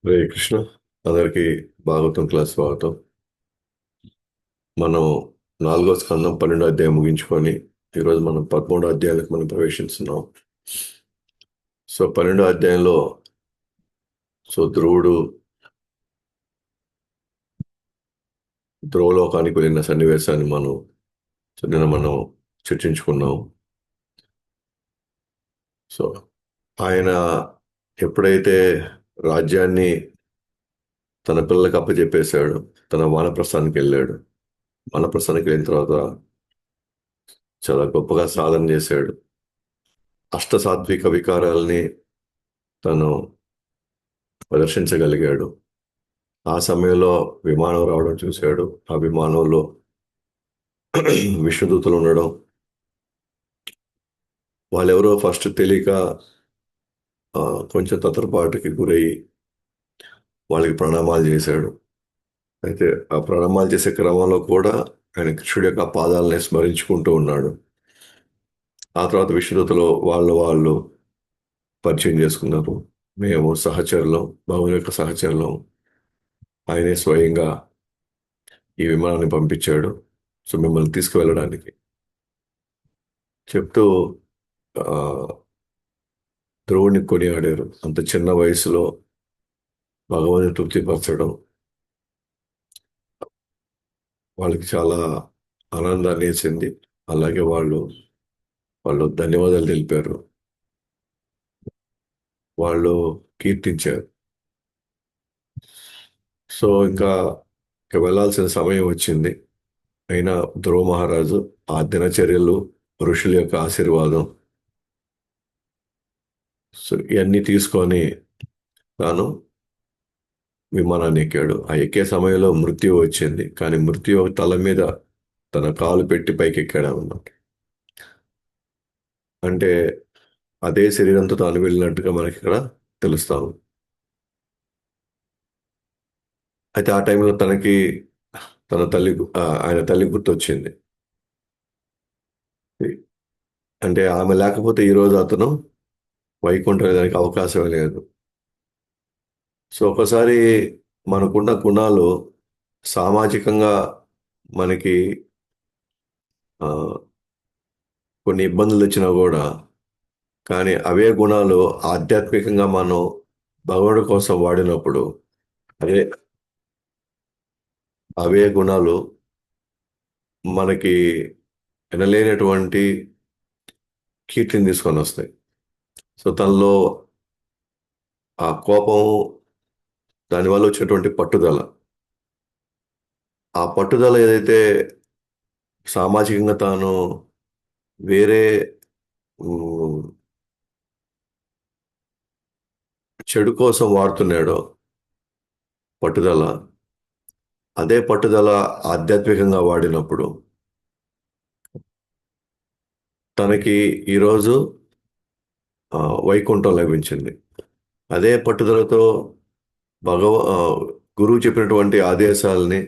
హరే కృష్ణ. అందరికీ భాగవతం క్లాస్ స్వాగతం. మనం 4వ స్కందం 12వ అధ్యాయం ముగించుకొని ఈరోజు మనం 13వ అధ్యాయానికి మనం ప్రవేశిస్తున్నాం. సో 12వ అధ్యాయంలో ధ్రువుడు ధ్రువలోకానికి వెళ్ళిన సన్నివేశాన్ని నిన్న మనం చర్చించుకున్నాం. సో ఆయన ఎప్పుడైతే రాజ్యాన్ని తన పిల్లలకు అప్పచెప్పేశాడు, తన వానప్రస్థానికి వెళ్ళాడు. వానప్రస్థానికి వెళ్ళిన తర్వాత చాలా గొప్పగా సాధన చేశాడు. అష్టసాత్విక వికారాలని తను ప్రదర్శించగలిగాడు. ఆ సమయంలో విమానం రావడం చూశాడు. ఆ విమానంలో విష్ణుదూతలు ఉండడం, వాళ్ళెవరో ఫస్ట్ తెలియక కొంచెం తొందరపాటుకి గురయ్యి వాళ్ళకి ప్రణామాలు చేశాడు. అయితే ఆ ప్రణామాలు చేసే క్రమంలో కూడా ఆయన కృష్ణుడి యొక్క పాదాలని స్మరించుకుంటూ ఉన్నాడు. ఆ తర్వాత విష్ణుదూతలు వాళ్ళు పరిచయం చేసుకున్నారు. మేము సహచరులం, భగవాన్ యొక్క సహచరులం. ఆయనే స్వయంగా ఈ విమానాన్ని పంపించాడు, సో మిమ్మల్ని తీసుకువెళ్ళడానికి చెప్తూ ఆ, ధ్రువుని కొనియాడారు. అంత చిన్న వయసులో భగవాన్ని తృప్తిపరచడం వాళ్ళకి చాలా ఆనందాన్ని వేసింది. అలాగే వాళ్ళు ధన్యవాదాలు తెలిపారు, వాళ్ళు కీర్తించారు. సో ఇంకా వెళ్ళాల్సిన సమయం వచ్చింది. అయినా ధ్రువ మహారాజు ఆ దినచర్యలు, ఋషుల యొక్క ఆశీర్వాదం, సో ఇవన్నీ తీసుకొని తాను విమానాన్ని ఎక్కాడు. ఆ ఎక్కే సమయంలో మృత్యు వచ్చింది, కానీ మృత్యు తల మీద తన కాలు పెట్టి పైకి ఎక్కాడు అన్నమాట. అంటే అదే శరీరంతో తాను వెళ్ళినట్టుగా మనకి ఇక్కడ తెలుస్తాము. అయితే ఆ టైంలో తనకి ఆయన తల్లి గుర్తొచ్చింది. అంటే ఆమె లేకపోతే ఈరోజు అతను వైకుంఠం వెళ్ళడానికి అవకాశమే లేదు. సో ఒకసారి మనకున్న గుణాలు సామాజికంగా మనకి ఆ, కొన్ని ఇబ్బందులు వచ్చినా కూడా, కానీ అవే గుణాలు ఆధ్యాత్మికంగా మనం భగవానుడి కోసం వాడినప్పుడు అదే అవే గుణాలు మనకి ఎనలేనటువంటి కీర్తిని తీసుకొని వస్తాయి. సో తనలో ఆ కోపం, దానివల్ల వచ్చేటువంటి పట్టుదల, ఆ పట్టుదల ఏదైతే సామాజికంగా తాను వేరే ఉమ్, చెడు కోసం వాడుతున్నాడో పట్టుదల, అదే పట్టుదల ఆధ్యాత్మికంగా వాడినప్పుడు తనకి ఈరోజు వైకుంఠం లభించింది. అదే పట్టుదలతో భగవ ఆ, గురువు చెప్పినటువంటి ఆదేశాలని,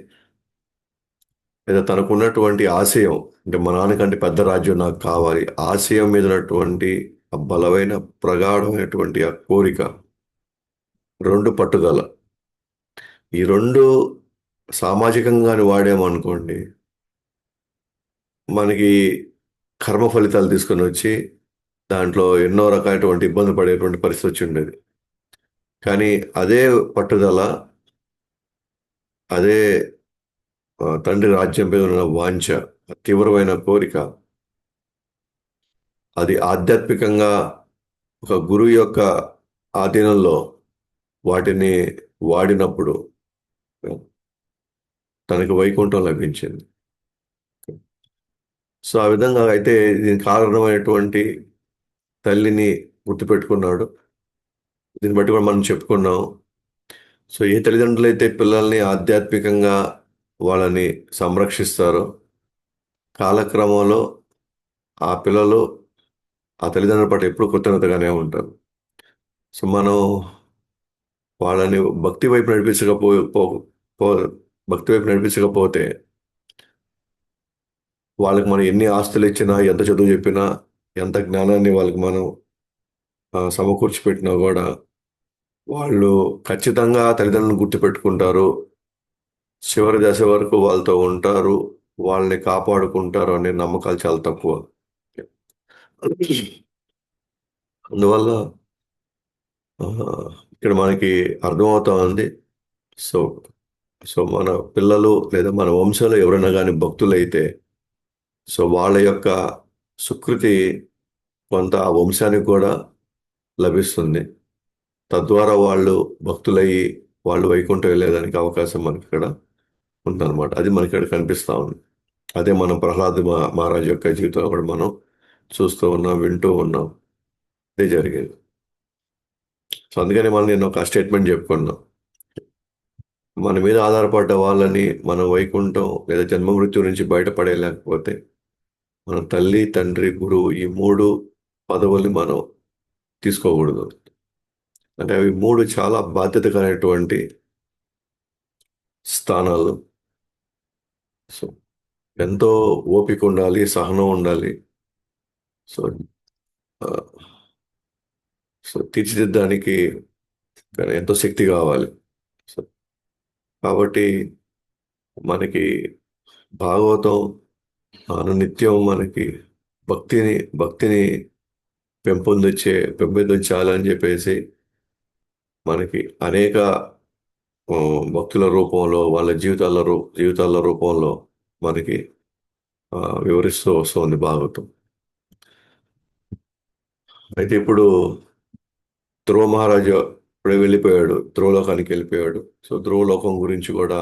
లేదా తనకున్నటువంటి ఆశయం, అంటే మా నాన్నకంటే పెద్ద రాజ్యం నాకు కావాలి, ఆశయం మీద ఉన్నటువంటి ఆ బలమైన ప్రగాఢమైనటువంటి ఆ కోరిక, రెండు పట్టుదల, ఈ రెండు సామాజికంగాని వాడామనుకోండి, మనకి కర్మ ఫలితాలు తీసుకొని వచ్చి దాంట్లో ఎన్నో రకాలైనటువంటి ఇబ్బంది పడేటువంటి పరిస్థితి వచ్చి ఉండేది. కానీ అదే పట్టుదల, అదే తండ్రి రాజ్యం మీద ఉన్న వాంఛ, తీవ్రమైన కోరిక, అది ఆధ్యాత్మికంగా ఒక గురువు యొక్క ఆధీనంలో వాటిని వాడినప్పుడు తనకి వైకుంఠం లభించింది. సో ఆ విధంగా అయితే దీనికి కారణమైనటువంటి తల్లిని గుర్తుపెట్టుకున్నాడు. దీన్ని బట్టి కూడా మనం చెప్పుకున్నాం. సో ఏ తల్లిదండ్రులు అయితే పిల్లల్ని ఆధ్యాత్మికంగా వాళ్ళని సంరక్షిస్తారో, కాలక్రమంలో ఆ పిల్లలు ఆ తల్లిదండ్రుల పట్ల ఎప్పుడు కృతజ్ఞతగానే ఉంటారు. సో మనం వాళ్ళని భక్తి వైపు నడిపించకపో పో- పో- భక్తి వైపు నడిపించకపోతే, వాళ్ళకి మనం ఎన్ని ఆస్తులు ఇచ్చినా, ఎంత చదువు చెప్పినా, ఎంత జ్ఞానాన్ని వాళ్ళకి మనం సమకూర్చి పెట్టినా కూడా వాళ్ళు ఖచ్చితంగా తల్లిదండ్రులను గుర్తుపెట్టుకుంటారు. చివరి దశ వరకు వాళ్ళతో ఉంటారు. వాళ్ళని కాపాడుకుంటారు అనే నమ్మకాలు చాలా తక్కువ. అందువల్ల ఆ, ఇక్కడ మనకి అర్థమవుతా ఉంది. సో సో మన పిల్లలు లేదా మన వంశంలో ఎవరైనా కానీ భక్తులైతే సో వాళ్ళ యొక్క సుకృతి కొంత ఆ వంశానికి కూడా లభిస్తుంది. తద్వారా వాళ్ళు భక్తులయ్యి వాళ్ళు వైకుంఠం వెళ్ళేదానికి అవకాశం మనకి ఇక్కడ ఉందన్నమాట. అది మనకి ఇక్కడ కనిపిస్తా ఉంది. అదే మనం ప్రహ్లాద్ మహారాజ్ యొక్క జీవితంలో కూడా మనం చూస్తూ ఉన్నాం, వింటూ ఉన్నాం. అదే జరిగేది. సో అందుకని మనం నేను ఒక స్టేట్మెంట్ చెప్పుకున్నాం. మన మీద ఆధారపడ్డ వాళ్ళని మనం వైకుంఠం లేదా జన్మ మృత్యు నుంచి బయటపడేయలేకపోతే మన తల్లి, తండ్రి, గురువు ఈ మూడు పదవుల్ని మనం తీసుకోకూడదు. అంటే అవి మూడు చాలా బాధ్యతకరమైనటువంటి స్థానాలు. సో ఎంతో ఓపిక ఉండాలి, సహనం ఉండాలి. సో ఆ, సో తీర్చిదిద్దడానికి ఎంతో శక్తి కావాలి. సో కాబట్టి మనకి భాగవతం అనునిత్యం మనకి భక్తిని పెంపొందించాలని చెప్పేసి మనకి అనేక ఆ, భక్తుల రూపంలో వాళ్ళ జీవితాల రూపంలో మనకి వివరిస్తూ వస్తుంది భాగవతం. అయితే ఇప్పుడు ధ్రువ మహారాజు ఇప్పుడే వెళ్ళిపోయాడు, ధ్రువలోకానికి వెళ్ళిపోయాడు. సో ధ్రువలోకం గురించి కూడా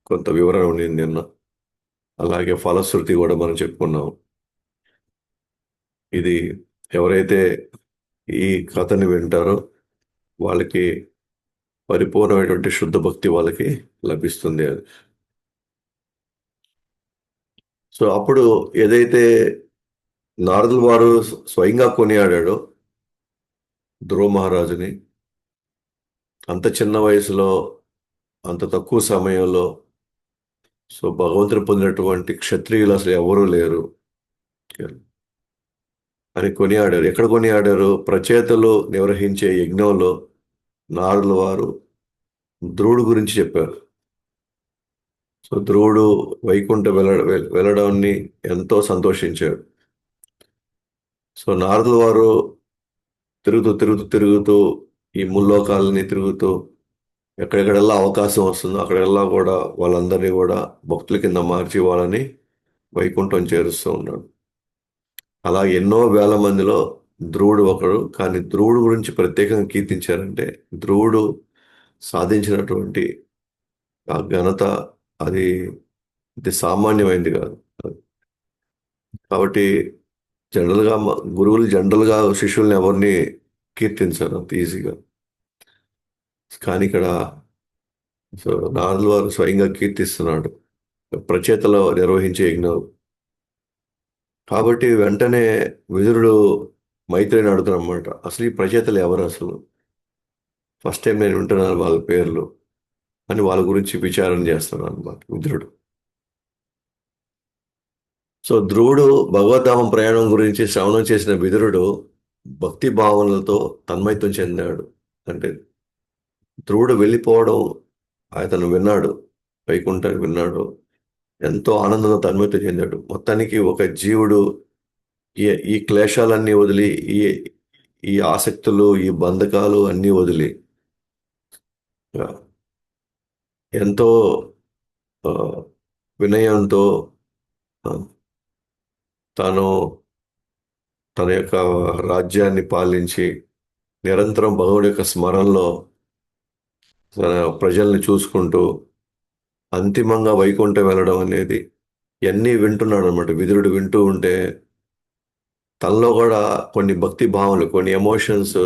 కొంత వివరణ ఉండింది నిన్న. అలాగే ఫలశ్రుతి కూడా మనం చెప్పుకున్నాం. ఇది ఎవరైతే ఈ కథని వింటారో వాళ్ళకి పరిపూర్ణమైనటువంటి శుద్ధ భక్తి వాళ్ళకి లభిస్తుంది అది. సో అప్పుడు ఏదైతే నారదుల వారు స్వయంగా కొనియాడాడో ధ్రువ మహారాజుని, అంత చిన్న వయసులో అంత తక్కువ సమయంలో సో భగవంతుని పొందినటువంటి క్షత్రియులు అసలు ఎవరూ లేరు అని కొనియాడారు. ఎక్కడ కొనియాడారు? ప్రచేతలు నిర్వహించే యజ్ఞంలో నారదుల వారు ధ్రువుడు గురించి చెప్పారు. సో ధ్రువుడు వైకుంఠం వెళ్ళడాన్ని ఎంతో సంతోషించాడు. సో నారదుల వారు తిరుగుతూ ఈ ముల్లోకాలని తిరుగుతూ ఎక్కడెక్కడెల్లా అవకాశం వస్తుందో అక్కడెల్లా కూడా వాళ్ళందరినీ కూడా భక్తుల కింద మార్చి వాళ్ళని వైకుంఠం చేరుస్తూ ఉన్నాడు. అలా ఎన్నో వేల మందిలో ధ్రువుడు ఒకడు. కానీ ధ్రువుడు గురించి ప్రత్యేకంగా కీర్తించారంటే ధ్రువుడు సాధించినటువంటి ఆ ఘనత అది ఇది సామాన్యమైంది కాదు. కాబట్టి గురువులు జనరల్గా శిష్యుల్ని ఎవరిని కీర్తించరు అంత ఈజీగా. కానీ ఇక్కడ సో నారదుల వారు స్వయంగా కీర్తిస్తున్నాడు ప్రచేతలో నిర్వహించే యజ్ఞం. కాబట్టి వెంటనే విదురుడు మైత్రిని అడుగుతానమాట, అసలు ఈ ప్రచేతలు ఎవరు అసలు? ఫస్ట్ టైం నేను వింటున్నాను వాళ్ళ పేర్లు అని వాళ్ళ గురించి విచారణ చేస్తున్నాను అనమాట విదురుడు. సో ధ్రువుడు భగవద్ధామం ప్రయాణం గురించి శ్రవణం చేసిన విదురుడు భక్తి భావనలతో తన్మయత్వం చెందాడు. అంటే ధ్రువుడు వెళ్ళిపోవడం అతను విన్నాడు, వైకుంఠానికి విన్నాడు, ఎంతో ఆనందంతో తన్మయత్వం చెందాడు. మొత్తానికి ఒక జీవుడు ఈ ఈ క్లేశాలన్నీ వదిలి ఈ ఈ ఆసక్తులు ఈ బంధకాలు అన్నీ వదిలి ఆ, ఎంతో ఆ, వినయంతో ఆ, తాను తన యొక్క రాజ్యాన్ని పాలించి నిరంతరం భగవుడి యొక్క స్మరణలో తన ప్రజల్ని చూసుకుంటూ అంతిమంగా వైకుంఠం వెళ్ళడం అనేది ఇవన్నీ వింటున్నాడు అనమాట. విదురుడు వింటూ ఉంటే తనలో కూడా కొన్ని భక్తి భావనలు, కొన్ని ఎమోషన్స్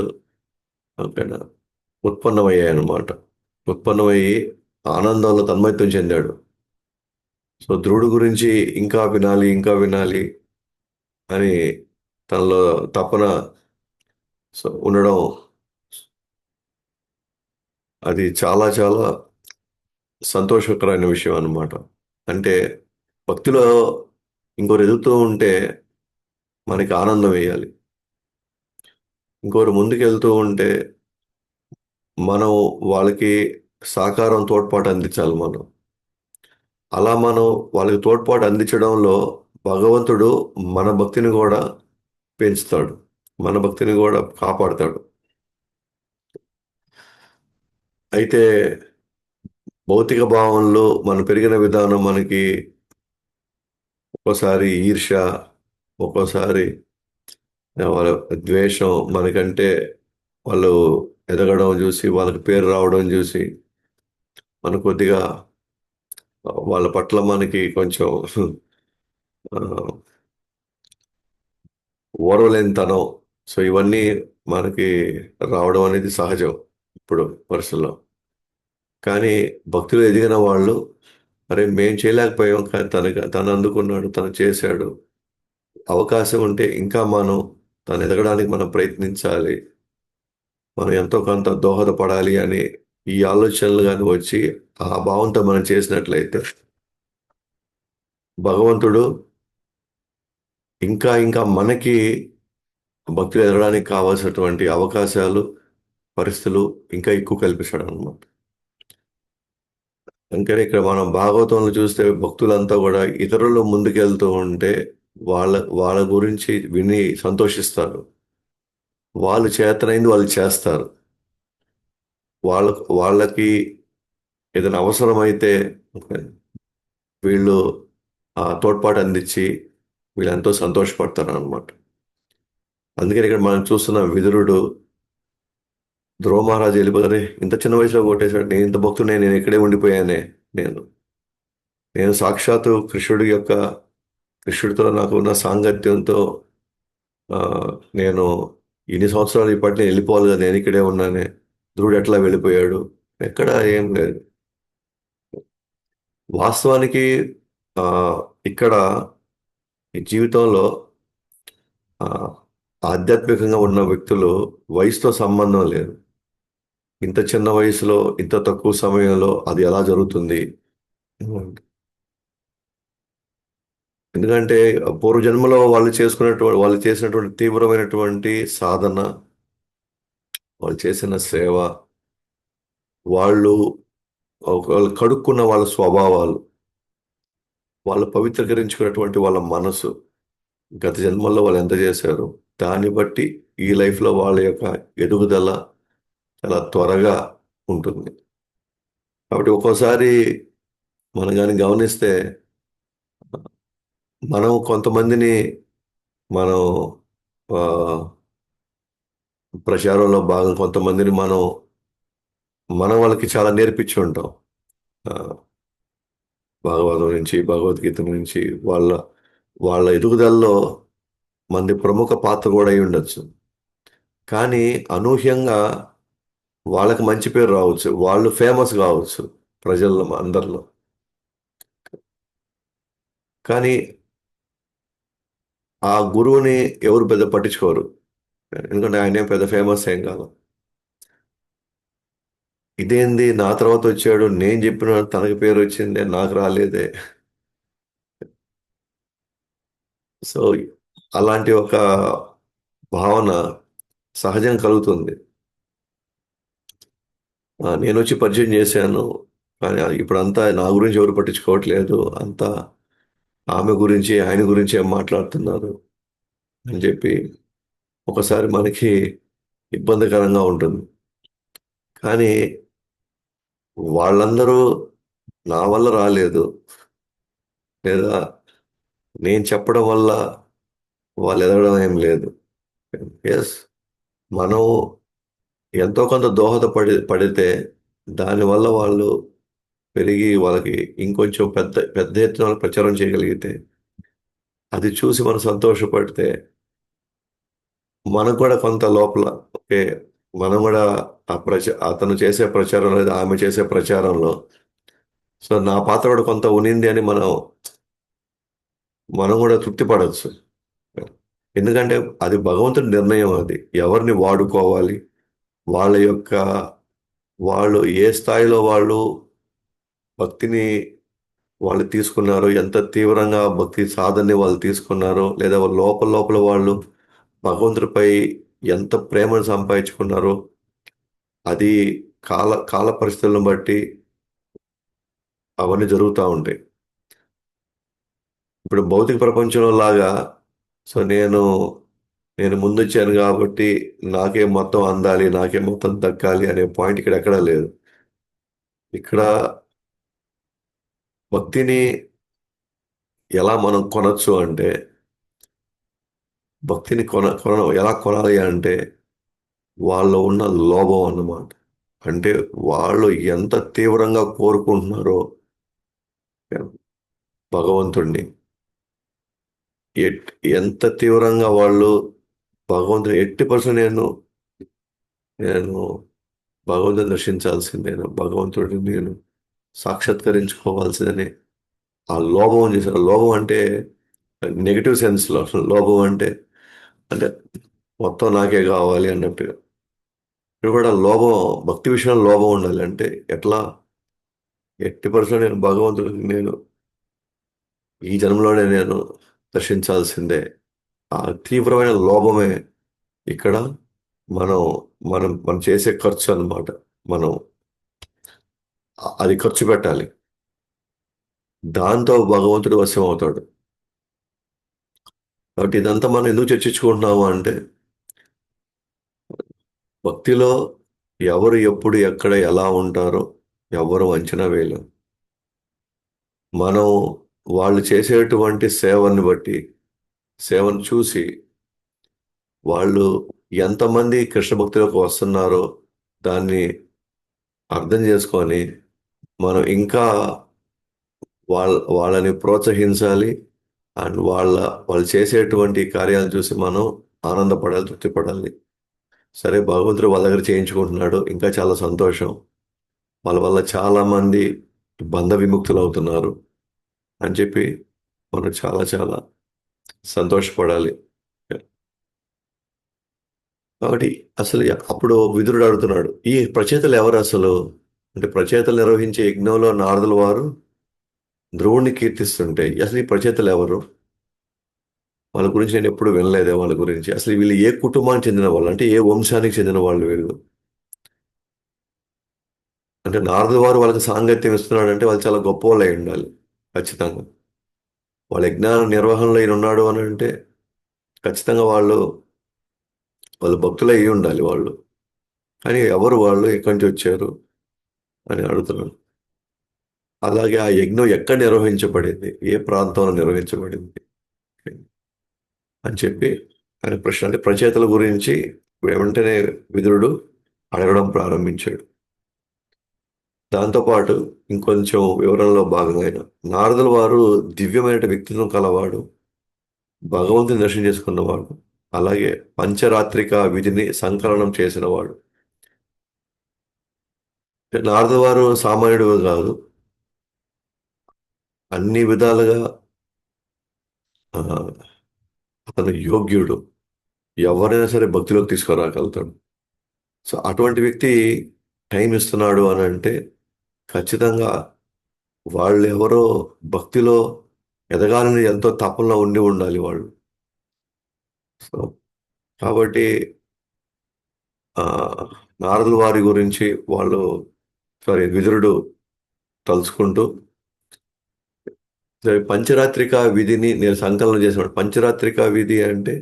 అక్కడ ఉత్పన్నమయ్యాయి అన్నమాట. ఉత్పన్నమయ్యి ఆనందంలో తన్మయత్వం చెందాడు. సో ధ్రువుడు గురించి ఇంకా వినాలి, ఇంకా వినాలి అని తనలో తపన ఉండడం అది చాలా చాలా సంతోషకరమైన విషయం అన్నమాట. అంటే భక్తిలో ఇంకోరు ఎదుగుతూ ఉంటే మనకి ఆనందం వేయాలి. ఇంకోరు ముందుకు వెళ్తూ ఉంటే మనం వాళ్ళకి సహకారం తోడ్పాటు అందించాలి మనం. అలా మనం వాళ్ళకి తోడ్పాటు అందించడంలో భగవంతుడు మన భక్తిని కూడా పెంచుతాడు, మన భక్తిని కూడా కాపాడుతాడు. అయితే భౌతిక భావంలో మనం పెరిగిన విధానం మనకి ఒక్కోసారి ఈర్ష్య, ఒక్కోసారి వాళ్ళ ద్వేషం, మనకంటే వాళ్ళు ఎదగడం చూసి, వాళ్ళకి పేరు రావడం చూసి మన కొద్దిగా వాళ్ళ పట్ల మనకి కొంచెం ఆ, ఓర్వలేనితనం. సో ఇవన్నీ మనకి రావడం అనేది సహజం ఇప్పుడు పరిస్థితుల్లో. కానీ భక్తులు ఎదిగిన వాళ్ళు, అరే మేం చేయలేకపోయాం కానీ తను అందుకున్నాడు, తను చేశాడు, అవకాశం ఉంటే ఇంకా మనం తను ఎదగడానికి మనం ప్రయత్నించాలి, మనం ఎంతో కొంత దోహదపడాలి అని ఈ ఆలోచనలు కానీ వచ్చి ఆ భావంతో మనం చేసినట్లయితే భగవంతుడు ఇంకా ఇంకా మనకి భక్తులు ఎదగడానికి కావాల్సినటువంటి అవకాశాలు, పరిస్థితులు ఇంకా ఎక్కువ కల్పిస్తాడు అనమాట. అందుకని ఇక్కడ మనం భాగవతంలో చూస్తే భక్తులంతా కూడా ఇతరులు ముందుకెళ్తూ ఉంటే వాళ్ళ వాళ్ళ గురించి విని సంతోషిస్తారు, వాళ్ళు చేతనైంది వాళ్ళు చేస్తారు, వాళ్ళకి ఏదైనా అవసరమైతే వీళ్ళు ఆ తోడ్పాటు అందించి వీళ్ళు ఎంతో సంతోషపడతారు అనమాట. అందుకని ఇక్కడ మనం చూస్తున్న విదురుడు, ధ్రువ మహారాజు వెళ్ళిపోతారే ఇంత చిన్న వయసులో కొట్టేశాడు, నేను ఇంత భక్తుడే, నేను ఇక్కడే ఉండిపోయానే, నేను నేను సాక్షాత్తు కృష్ణుడితో నాకు ఉన్న సాంగత్యంతో ఆ, నేను ఇన్ని సంవత్సరాలు ఇప్పటినే వెళ్ళిపోవాలి కదా, నేను ఇక్కడే ఉన్నానే, ధ్రువుడు ఎట్లా వెళ్ళిపోయాడు, ఎక్కడ ఏం లేదు. వాస్తవానికి ఆ, ఇక్కడ ఈ జీవితంలో ఆ, ఆధ్యాత్మికంగా ఉన్న వ్యక్తులు వయసుతో సంబంధం లేదు. ఇంత చిన్న వయసులో ఇంత తక్కువ సమయంలో అది ఎలా జరుగుతుంది? ఎందుకంటే పూర్వజన్మలో వాళ్ళు చేసినటువంటి తీవ్రమైనటువంటి సాధన, వాళ్ళు చేసిన సేవ, వాళ్ళు వాళ్ళు కడుక్కున్న వాళ్ళ స్వభావాలు, వాళ్ళు పవిత్రీకరించుకున్నటువంటి వాళ్ళ మనసు, గత జన్మల్లో వాళ్ళు ఎంత చేశారు, దాన్ని బట్టి ఈ లైఫ్లో వాళ్ళ యొక్క ఎదుగుదల చాలా త్వరగా ఉంటుంది. కాబట్టి ఒక్కోసారి మనం కానీ గమనిస్తే మనం కొంతమందిని మనం ఆ, ప్రచారంలో భాగం కొంతమందిని మనం వాళ్ళకి చాలా నేర్పించి ఉంటాం. ఆ, భాగవతం నుంచి, భగవద్గీత నుంచి, వాళ్ళ వాళ్ళ ఎదుగుదలలో మంది ప్రముఖ పాత్ర కూడా అయి ఉండొచ్చు. కానీ అనూహ్యంగా వాళ్ళకి మంచి పేరు రావచ్చు, వాళ్ళు ఫేమస్ కావచ్చు ప్రజల్లో అందరిలో. కానీ ఆ గురువుని ఎవరు పెద్ద పట్టించుకోరు, ఎందుకంటే ఆయన ఏం పెద్ద ఫేమస్ ఏం కాదు. ఇదేంది నా తర్వాత వచ్చాడు, నేను చెప్పిన తనకి పేరు వచ్చిందే, నాకు రాలేదే. సో అలాంటి ఒక భావన సహజం కలుగుతుంది. నేను వచ్చి పరిచయం చేశాను, కానీ ఇప్పుడు అంతా నా గురించి ఎవరు పట్టించుకోవట్లేదు, అంతా ఆమె గురించి ఆయన గురించి ఏం మాట్లాడుతున్నారు అని చెప్పి ఒకసారి మనకి ఇబ్బందికరంగా ఉంటుంది. కానీ వాళ్ళందరూ నా వల్ల రాలేదు, లేదా నేను చెప్పడం వల్ల వాళ్ళు ఎదగడం ఏం లేదు. ఎస్, మనం ఎంతో కొంత పడితే దానివల్ల వాళ్ళు పెరిగి వాళ్ళకి ఇంకొంచెం పెద్ద పెద్ద ఎత్తున వాళ్ళు ప్రచారం చేయగలిగితే, అది చూసి మనం సంతోషపడితే మనకు కూడా కొంత లోపల ఓకే, మనం కూడా అతను చేసే ప్రచారం లేదా ఆమె చేసే ప్రచారంలో సో నా పాత్ర కూడా కొంత ఉనింది అని మనం కూడా తృప్తి పడవచ్చు. ఎందుకంటే అది భగవంతుడి నిర్ణయం, అది ఎవరిని వాడుకోవాలి, వాళ్ళ యొక్క వాళ్ళు ఏ స్థాయిలో భక్తిని వాళ్ళు తీసుకున్నారో, ఎంత తీవ్రంగా భక్తి సాధనని వాళ్ళు తీసుకున్నారో, లేదా వాళ్ళ లోపల లోపల వాళ్ళు భగవంతుడిపై ఎంత ప్రేమను సంపాదించుకున్నారో, అది కాల పరిస్థితులను బట్టి అవన్నీ జరుగుతూ ఉంటాయి. ఇప్పుడు భౌతిక ప్రపంచంలో లాగా సో నేను ముందొచ్చాను కాబట్టి నాకే మొత్తం అందాలి, నాకే మొత్తం దక్కాలి అనే పాయింట్ ఇక్కడ ఎక్కడా లేదు. ఇక్కడ భక్తిని ఎలా మనం కొనొచ్చు అంటే, భక్తిని ఎలా కొనాలి అంటే వాళ్ళలో ఉన్న లోభం అన్నమాట. అంటే వాళ్ళు ఎంత తీవ్రంగా కోరుకుంటున్నారో భగవంతుణ్ణి, ఎట్ ఎంత తీవ్రంగా వాళ్ళు భగవంతుని ఎట్టి పరిస్థితుల్లో నేను భగవంతుని దర్శించాల్సిందే, భగవంతుడిని నేను సాక్షాత్కరించుకోవాల్సిందని ఆ లోభం చేశారు. లోభం అంటే నెగిటివ్ సెన్స్లో, అసలు లోభం అంటే అంటే మొత్తం నాకే కావాలి అన్నట్టుగా. ఇక్కడ కూడా లోభం, భక్తి విషయంలో లోభం ఉండాలి. అంటే ఎట్లా, ఎట్టి పరిస్థితుల్లో నేను భగవంతుడిని ఈ జన్మలోనే నేను దర్శించాల్సిందే. ఆ తీవ్రమైన లోభమే ఇక్కడ మనం మనం చేసే ఖర్చు అన్నమాట. మనం అది ఖర్చు పెట్టాలి. దాంతో భగవంతుడు వశం అవుతాడు. కాబట్టి ఇదంతా మనం ఎందుకు చర్చించుకుంటున్నాము అంటే, భక్తిలో ఎవరు ఎప్పుడు ఎక్కడ ఎలా ఉంటారో ఎవరు అంచనా వేయలేం. మనం వాళ్ళు చేసేటువంటి సేవని బట్టి, సేవను చూసి వాళ్ళు ఎంతమంది కృష్ణ భక్తిలోకి వస్తున్నారో దాన్ని అర్థం చేసుకొని మనం ఇంకా వాళ్ళని ప్రోత్సహించాలి. అండ్ వాళ్ళు చేసేటువంటి కార్యాలు చూసి మనం ఆనందపడాలి, తృప్తిపడాలి. సరే, భగవంతుడు వాళ్ళ దగ్గర చేయించుకుంటున్నాడు, ఇంకా చాలా సంతోషం. వాళ్ళ వల్ల చాలా మంది బంధ విముక్తులు అవుతున్నారు అని చెప్పి మనం చాలా చాలా సంతోషపడాలి. కాబట్టి అసలు అప్పుడు విదురుడు అడుగుతున్నాడు, ఈ ప్రచేతలు ఎవరు అసలు అంటే, ప్రచేతలు నిర్వహించే యజ్ఞంలో నారదుల వారు ధ్రువుణ్ణి కీర్తిస్తుంటే అసలు ఈ ప్రచేతలు ఎవరు? వాళ్ళ గురించి నేను ఎప్పుడు వినలేదే. వాళ్ళ గురించి అసలు వీళ్ళు ఏ కుటుంబానికి చెందిన వాళ్ళు, అంటే ఏ వంశానికి చెందిన వాళ్ళు వీళ్ళు? అంటే నారదుల వారు వాళ్ళకి సాంగత్యం ఇస్తున్నాడు అంటే వాళ్ళు చాలా గొప్ప వాళ్ళు అయి ఉండాలి ఖచ్చితంగా. వాళ్ళ యజ్ఞాన నిర్వహణలో ఈయన ఉన్నాడు అని అంటే ఖచ్చితంగా వాళ్ళు భక్తులు అయి ఉండాలి వాళ్ళు. కానీ ఎవరు వాళ్ళు, ఎక్కడి నుంచి వచ్చారు అని అడుగుతున్నాడు. అలాగే ఆ యజ్ఞం ఎక్కడ నిర్వహించబడింది, ఏ ప్రాంతంలో నిర్వహించబడింది అని చెప్పి ఆయన ప్రశ్న, అంటే ప్రచేతల గురించి వెంటనే విదురుడు అడగడం ప్రారంభించాడు. దాంతోపాటు ఇంకొంచెం వివరణలో భాగంగా ఆయన, నారదుల వారు దివ్యమైన వ్యక్తిత్వం కలవాడు, భగవంతుని దర్శనం చేసుకున్నవాడు, అలాగే పంచరాత్రిక విధిని సంకలనం చేసినవాడు. నారదుల వారు సామాన్యుడు కాదు, అన్ని విధాలుగా ఆ, అతను యోగ్యుడు, ఎవరైనా సరే భక్తిలోకి తీసుకురాగలుగుతాడు. సో అటువంటి వ్యక్తి టైం ఇస్తున్నాడు అని అంటే ఖచ్చితంగా వాళ్ళు ఎవరో భక్తిలో ఎదగాలని ఎంతో తపనలో ఉండి ఉండాలి వాళ్ళు. సో కాబట్టి ఆ, నారదుల వారి గురించి విదురుడు తలుచుకుంటూ, సరే, పంచరాత్రిక విధిని నేను సంకలనం చేసినాడు. పంచరాత్రిక విధి అంటే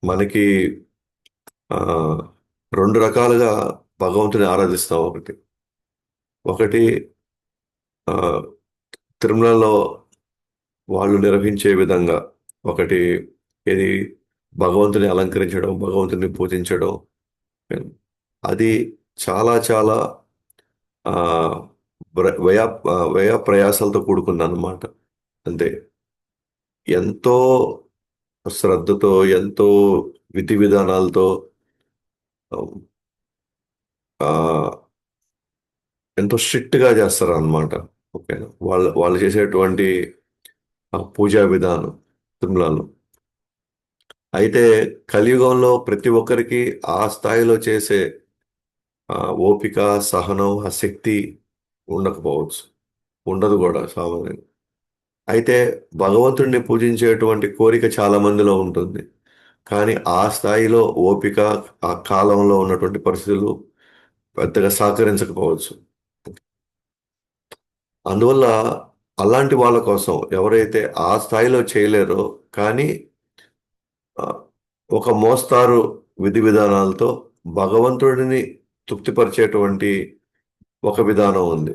మనకి ఆ, రెండు రకాలుగా భగవంతుని ఆరాధిస్తాం. ఒకటి ఒకటి ఆ, తిరుమలలో వాళ్ళు నిర్వహించే విధంగా, ఒకటి ఇది భగవంతుని అలంకరించడం, భగవంతుని పూజించడం. అది చాలా చాలా ఆ, వ్యయ వ్యయ ప్రయాసాలతో కూడుకుంది అన్నమాట. అంతే, ఎంతో శ్రద్ధతో, ఎంతో విధి విధానాలతో ఆ, ఎంతో స్ట్రిక్ట్ గా చేస్తారు అన్నమాట. ఓకేనా, వాళ్ళు చేసేటువంటి ఆ పూజా విధానం తిరుమలలో. అయితే కలియుగంలో ప్రతి ఒక్కరికి ఆ స్థాయిలో చేసే ఆ ఓపిక, సహనం, ఆ శక్తి ఉండకపోవచ్చు, ఉండదు కూడా సామాన్యంగా. అయితే భగవంతుడిని పూజించేటువంటి కోరిక చాలా మందిలో ఉంటుంది. కానీ ఆ స్థాయిలో ఓపిక, ఆ కాలంలో ఉన్నటువంటి పరిస్థితులు పెద్దగా సహకరించకపోవచ్చు. అందువల్ల అలాంటి వాళ్ళ కోసం ఎవరైతే ఆ స్థాయిలో చేయలేరో కానీ ఆ, ఒక మోస్తారు విధి విధానాలతో భగవంతుడిని తృప్తిపరిచేటువంటి ఒక విధానం ఉంది.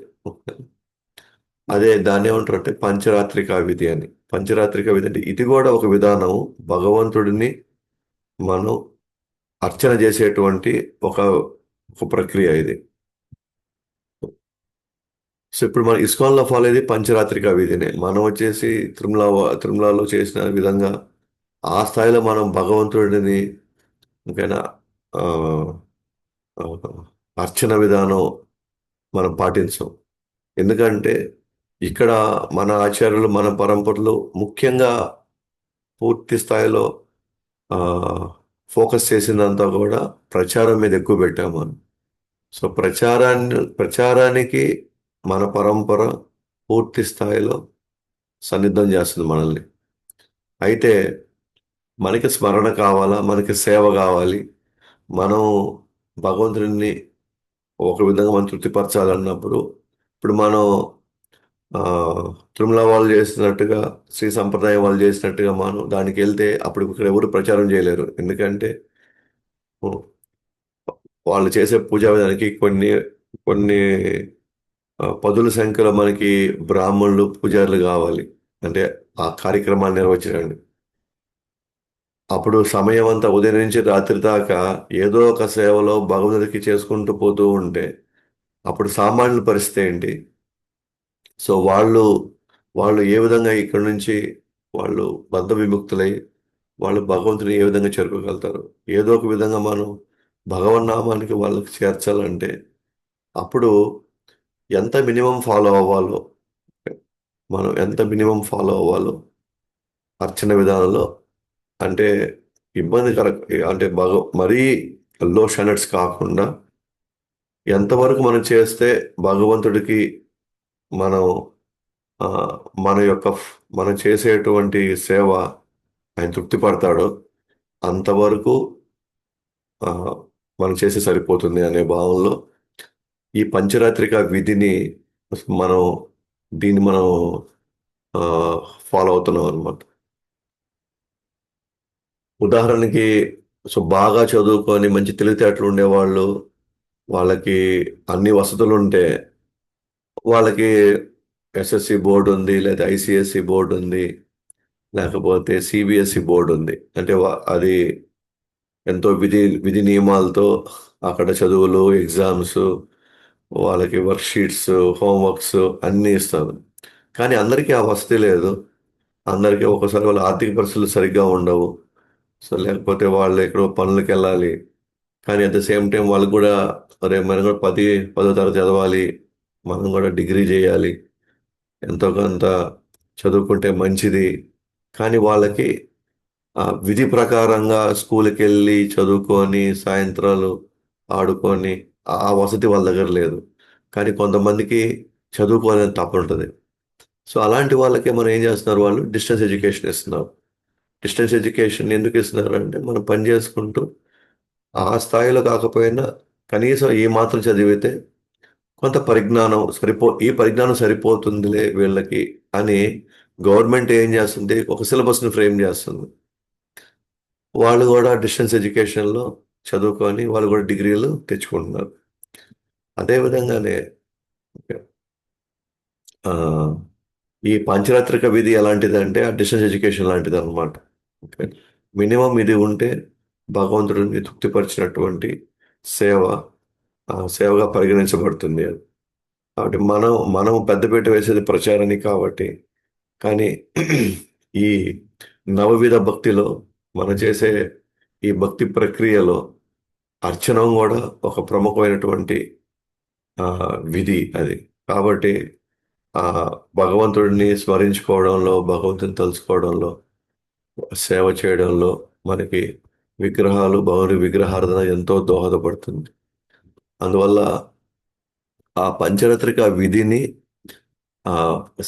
అదే దాన్ని ఏమంటారు అంటే పంచరాత్రిక విధి అని. పంచరాత్రిక విధి అంటే ఇది కూడా ఒక విధానం. భగవంతుడిని మనం అర్చన చేసేటువంటి ఒక ఒక ప్రక్రియ ఇది. సో ఇప్పుడు మన ఇస్కాన్లో ఫాలో అయ్యేది పంచరాత్రిక విధినే. మనం వచ్చేసి తిరుమలలో చేసిన విధంగా ఆ స్థాయిలో మనం భగవంతుడిని ఇంకైనా ఆ, ఆ, అర్చన విధానం మనం పాటించం. ఎందుకంటే ఇక్కడ మన ఆచార్యులు మన పరంపరలు ముఖ్యంగా పూర్తి స్థాయిలో ఆ, ఫోకస్ చేసిందంతా కూడా ప్రచారం మీద ఎక్కువ పెట్టాము మనం. సో ప్రచారానికి మన పరంపర పూర్తి స్థాయిలో సన్నిధం చేస్తుంది మనల్ని. అయితే మనకి స్మరణ కావాలా, మనకి సేవ కావాలి, మనం భగవంతుడిని ఒక విధంగా మనం తృప్తిపరచాలన్నప్పుడు ఇప్పుడు మనం ఆ, తిరుమల వాళ్ళు చేసినట్టుగా శ్రీ సంప్రదాయం వాళ్ళు చేసినట్టుగా మనం దానికి వెళ్తే అప్పుడు ఇక్కడ ఎవరు ప్రచారం చేయలేరు. ఎందుకంటే ఓ, వాళ్ళు చేసే పూజా విధానికి కొన్ని కొన్ని పదుల సంఖ్యలో మనకి బ్రాహ్మణులు పూజారులు కావాలి. అంటే ఆ కార్యక్రమాన్ని నిర్వహించడానికి అప్పుడు సమయం అంతా ఉదయం నుంచి రాత్రి దాకా ఏదో ఒక సేవలో భగవంతుడికి చేసుకుంటూ పోతూ ఉంటే అప్పుడు సామాన్యుల పరిస్థితి ఏంటి? సో వాళ్ళు ఏ విధంగా ఇక్కడి నుంచి వాళ్ళు బంధ విముక్తులై వాళ్ళు భగవంతుని ఏ విధంగా చేరుకోగలుగుతారు? ఏదో ఒక విధంగా మనం భగవన్నామానికి వాళ్ళకి చేర్చాలంటే అప్పుడు ఎంత మినిమం ఫాలో అవ్వాలో మనం ఎంత మినిమం ఫాలో అవ్వాలో అర్చన విధానంలో అంటే ఇబ్బందికర అంటే మరీ లో స్టాండర్డ్స్ కాకుండా ఎంతవరకు మనం చేస్తే భగవంతుడికి మనం ఆ, మన యొక్క మనం చేసేటువంటి సేవ ఆయన తృప్తి పడతాడో అంతవరకు ఆ, మనం చేస్తే సరిపోతుంది అనే భావంలో ఈ పంచరాత్రిక విధిని మనం మనం ఫాలో అవుతున్నాం అనమాట. ఉదాహరణకి సో బాగా చదువుకొని మంచి తెలివితేటలు ఉండేవాళ్ళు వాళ్ళకి అన్ని వసతులు ఉంటే వాళ్ళకి ఎస్ఎస్సి బోర్డు ఉంది, లేదా ఐసిఎస్సి బోర్డు ఉంది, లేకపోతే సిబిఎస్ఈ బోర్డు ఉంది. అంటే అది ఎంతో విధి విధి నియమాలతో అక్కడ చదువులు ఎగ్జామ్స్ వాళ్ళకి వర్క్ షీట్స్ హోంవర్క్స్ అన్నీ ఇస్తారు. కానీ అందరికీ ఆ వసతి లేదు. అందరికీ ఒక్కోసారి వాళ్ళ ఆర్థిక పరిస్థితులు సరిగ్గా ఉండవు. సో లేకపోతే వాళ్ళు ఎక్కడో పనులకు వెళ్ళాలి. కానీ అట్ ద సేమ్ టైం వాళ్ళు కూడా అరే మనం కూడా 10వ తరగతి చదవాలి, మనం కూడా డిగ్రీ చేయాలి, ఎంతో కొంత చదువుకుంటే మంచిది. కానీ వాళ్ళకి విధి ప్రకారంగా స్కూల్కి వెళ్ళి చదువుకొని సాయంత్రాలు ఆడుకొని ఆ వసతి వాళ్ళ దగ్గర లేదు. కానీ కొంతమందికి చదువుకోవాలని తప్ప ఉంటుంది. సో అలాంటి వాళ్ళకి మనం ఏం చేస్తున్నారు, వాళ్ళు డిస్టెన్స్ ఎడ్యుకేషన్ ఇస్తున్నారు. డిస్టెన్స్ ఎడ్యుకేషన్ ఎందుకు ఇస్తున్నారు అంటే మనం పని చేసుకుంటూ ఆ స్థాయిలో కాకపోయినా కనీసం ఈ మాత్రం చదివితే కొంత పరిజ్ఞానం ఈ పరిజ్ఞానం సరిపోతుందిలే వీళ్ళకి అని గవర్నమెంట్ ఏం చేస్తుంది, ఒక సిలబస్ని ఫ్రేమ్ చేస్తుంది. వాళ్ళు కూడా డిస్టెన్స్ ఎడ్యుకేషన్లో చదువుకొని వాళ్ళు కూడా డిగ్రీలు తెచ్చుకుంటున్నారు. అదే విధంగానే ఆ, ఈ పంచరాత్రిక విధి ఎలాంటిదంటే ఆ డిస్టెన్స్ ఎడ్యుకేషన్ లాంటిది అనమాట. మినిమం ఇది ఉంటే భగవంతుడిని తృప్తిపరిచినటువంటి సేవ సేవగా పరిగణించబడుతుంది అది. కాబట్టి మనం పెద్దపీట వేసేది ప్రచారానికి కాబట్టి. కానీ ఈ నవవిధ భక్తిలో మనం చేసే ఈ భక్తి ప్రక్రియలో అర్చనం కూడా ఒక ప్రముఖమైనటువంటి ఆ, విధి అది. కాబట్టి ఆ భగవంతుడిని స్మరించుకోవడంలో భగవంతుని తలుచుకోవడంలో సేవ చేయడంలో మనకి భగవాని విగ్రహారాధన ఎంతో దోహదపడుతుంది. అందువల్ల ఆ పంచరాత్రిక విధిని ఆ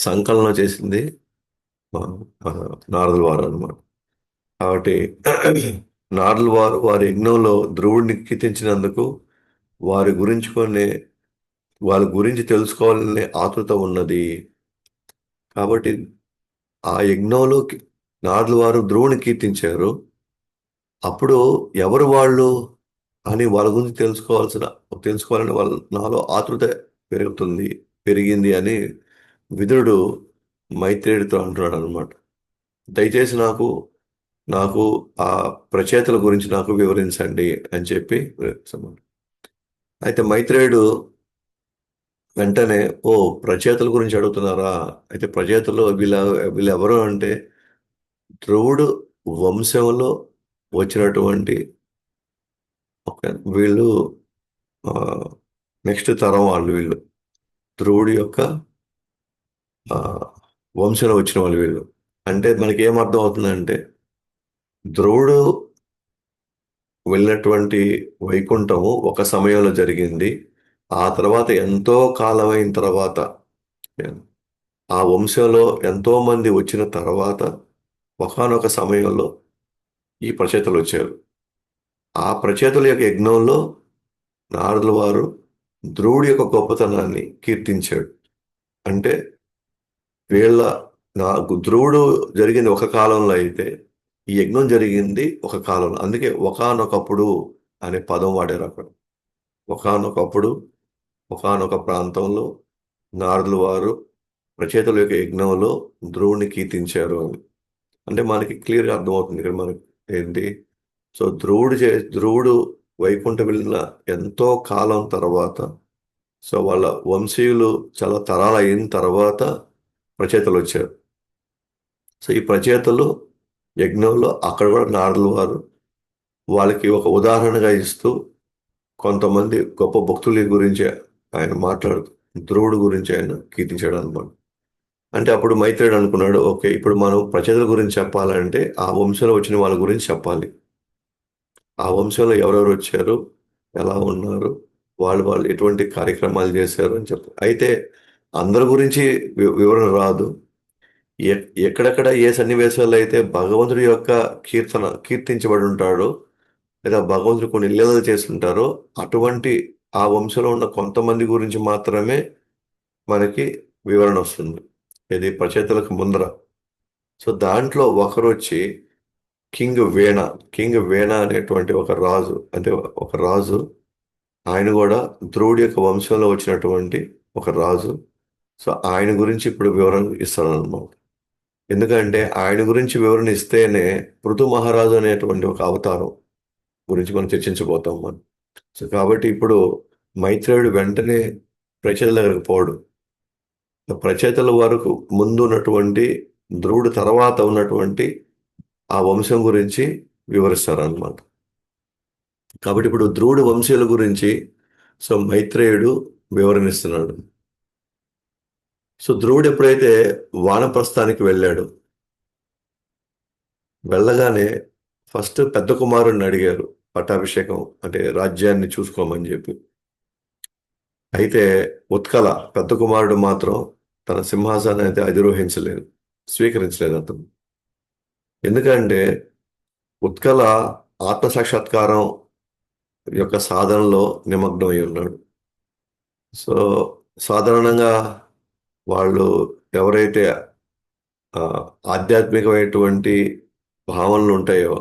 సంకలనం చేసింది మన మన నారదుల వారు అనమాట. కాబట్టి నారదుల వారు వారి యజ్ఞంలో ధ్రువుడిని కీర్తించినందుకు వారి గురించి వాళ్ళ గురించి తెలుసుకోవాలనే ఆతృత ఉన్నది. కాబట్టి ఆ యజ్ఞంలో నారదుల వారు ధ్రువుని కీర్తించారు. అప్పుడు ఎవరు వాళ్ళు అని వాళ్ళ గురించి తెలుసుకోవాలని నాలో ఆతృత పెరుగుతుంది పెరిగింది అని విదురుడు మైత్రేయుడితో అంటున్నాడు అనమాట. దయచేసి నాకు నాకు ఆ ప్రచేతల గురించి నాకు వివరించండి అని చెప్పి వివరిస్తున్నాడు. అయితే మైత్రేయుడు వెంటనే, ఓ, ప్రచేతల గురించి అడుగుతున్నారా? అయితే ప్రచేతలు వీళ్ళెవరు అంటే ధ్రువుడు వంశంలో వచ్చినటువంటి ఒక వీళ్ళు నెక్స్ట్ తరం వాళ్ళు. వీళ్ళు ధ్రువుడి యొక్క ఆ, వంశంలో వచ్చిన వాళ్ళు వీళ్ళు. అంటే మనకి ఏం అర్థం అవుతుందంటే ధ్రువుడు వెళ్ళినటువంటి వైకుంఠము ఒక సమయంలో జరిగింది. ఆ తర్వాత ఎంతో కాలమైన తర్వాత ఆ వంశంలో ఎంతో మంది వచ్చిన తర్వాత ఒకానొక సమయంలో ఈ ప్రచేతలు వచ్చారు. ఆ ప్రచేతల యొక్క యజ్ఞంలో నారదుల వారు ధ్రువుడి యొక్క గొప్పతనాన్ని కీర్తించాడు. అంటే వీళ్ళ నాకు ధ్రువుడు జరిగింది ఒక కాలంలో అయితే ఈ యజ్ఞం జరిగింది ఒక కాలంలో. అందుకే ఒకానొకప్పుడు అనే పదం వాడారు అక్కడ. ఒకానొకప్పుడు ఒకానొక ప్రాంతంలో నారదుల వారు రచయితల యొక్క యజ్ఞంలో ధ్రువుని కీర్తించారు అని. అంటే మనకి క్లియర్గా అర్థమవుతుంది ఇక్కడ మనకి ఏంటి. సో ధ్రువుడు వైకుంఠం వెళ్ళిన ఎంతో కాలం తర్వాత, సో వాళ్ళ వంశీయులు చాలా తరాలు అయిన తర్వాత రచయితలు వచ్చారు. సో ఈ రచయితలు యజ్ఞంలో అక్కడ కూడా నారదుల వారు వాళ్ళకి ఒక ఉదాహరణగా ఇస్తూ కొంతమంది గొప్ప భక్తుల గురించి ఆయన మాట్లాడుతూ ధ్రువుడు గురించి ఆయన కీర్తించాడు అనమాట. అంటే అప్పుడు మైత్రేయుడు అనుకున్నాడు, ఓకే, ఇప్పుడు మనం ప్రజల గురించి చెప్పాలంటే ఆ వంశంలో వచ్చిన వాళ్ళ గురించి చెప్పాలి. ఆ వంశంలో ఎవరెవరు వచ్చారు, ఎలా ఉన్నారు, వాళ్ళు ఎటువంటి కార్యక్రమాలు చేశారు అని చెప్పి. అయితే అందరి గురించి వివరణ రాదు. ఎక్కడెక్కడ ఏ సన్నివేశాల్లో అయితే భగవంతుడి యొక్క కీర్తించబడి ఉంటాడో, లేదా భగవంతుడు కొన్ని లీలలు చేస్తుంటారో అటువంటి ఆ వంశంలో ఉన్న కొంతమంది గురించి మాత్రమే మనకి వివరణ వస్తుంది. ఇది ప్రచేతలకు ముందర. సో దాంట్లో ఒకరు వచ్చి కింగ్ వేణ. కింగ్ వేణ అనేటువంటి ఒక రాజు, అంటే ఒక రాజు. ఆయన కూడా ధ్రువుడి యొక్క వంశంలో వచ్చినటువంటి ఒక రాజు. సో ఆయన గురించి ఇప్పుడు వివరణ ఇస్తాను అనమాట. ఎందుకంటే ఆయన గురించి వివరణ ఇస్తేనే పృథు మహారాజు అనేటువంటి ఒక అవతారం గురించి మనం చర్చించబోతాం మనం. సో కాబట్టి ఇప్పుడు మైత్రేయుడు వెంటనే ప్రచేతల దగ్గరకు పోడు. ప్రచేతల వరకు ముందు ఉన్నటువంటి ధ్రువుడు తర్వాత ఉన్నటువంటి ఆ వంశం గురించి వివరిస్తారనమాట. కాబట్టి ఇప్పుడు ధ్రువుడు వంశీయుల గురించి సో మైత్రేయుడు వివరణిస్తున్నాడు. సో ధ్రువుడు ఎప్పుడైతే వానప్రస్థానికి వెళ్ళాడు, వెళ్ళగానే ఫస్ట్ పెద్ద కుమారుడిని అడిగారు పట్టాభిషేకం అంటే రాజ్యాన్ని చూసుకోమని చెప్పి. అయితే ఉత్కల పెద్ద కుమారుడు మాత్రం తన సింహాసనాన్ని అయితే అధిరోహించలేదు, స్వీకరించలేదు అతను. ఎందుకంటే ఉత్కల ఆత్మసాక్షాత్కారం యొక్క సాధనలో నిమగ్నమై ఉన్నాడు. సో సాధారణంగా వాళ్ళు ఎవరైతే ఆ, ఆధ్యాత్మికమైనటువంటి భావనలు ఉంటాయో